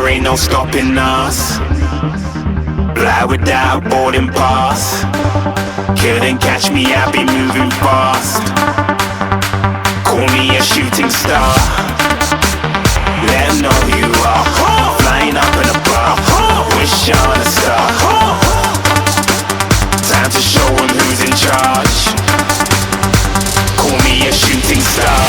there ain't no stopping us. Fly without boarding pass. Couldn't catch me, I be moving fast. Call me a shooting star. Let 'em know who you are. Flying up in a bar. Wish on a star. Time to show 'em who's in charge. Call me a shooting star.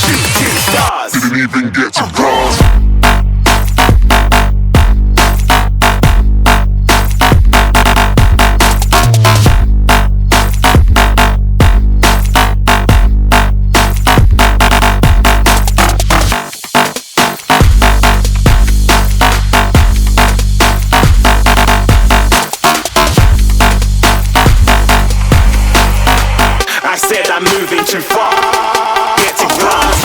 Shooting stars. Didn't even get to cross. I said I'm moving too far. Get to glass.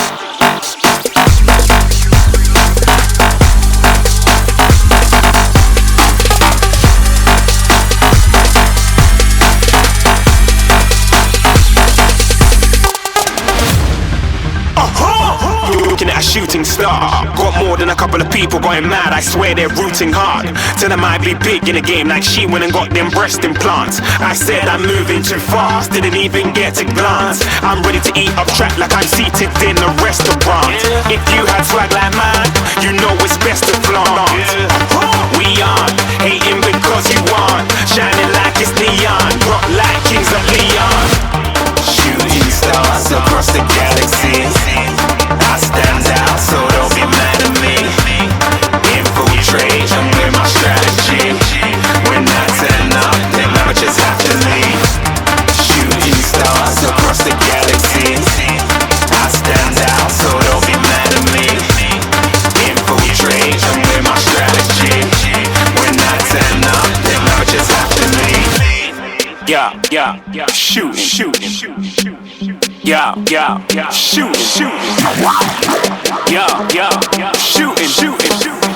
You're looking at a shooting star. Got more than a couple of people going mad. I swear they're rooting hard. Tell them I'd be big in the game like she went and got them breast implants. I said I'm moving too fast, didn't even get to glance. I'm ready to eat up track like I'm seated in a restaurant. If you had swag like mine, you know it's best to flaunt. We aren't hating because you aren't shining like it's neon, rock like kings of Leon. Shooting stars across the galaxy. I stand out, so don't be mad at me. Infiltrate, I'm with my strategy. When I turn up, then I just have to leave. Shooting stars across the galaxy. I stand out, so don't be mad at me. Infiltrate, I'm with my strategy. When I turn up, then I just have to leave. Yeah, shooting. Yeah, shooting. Yeah, shooting.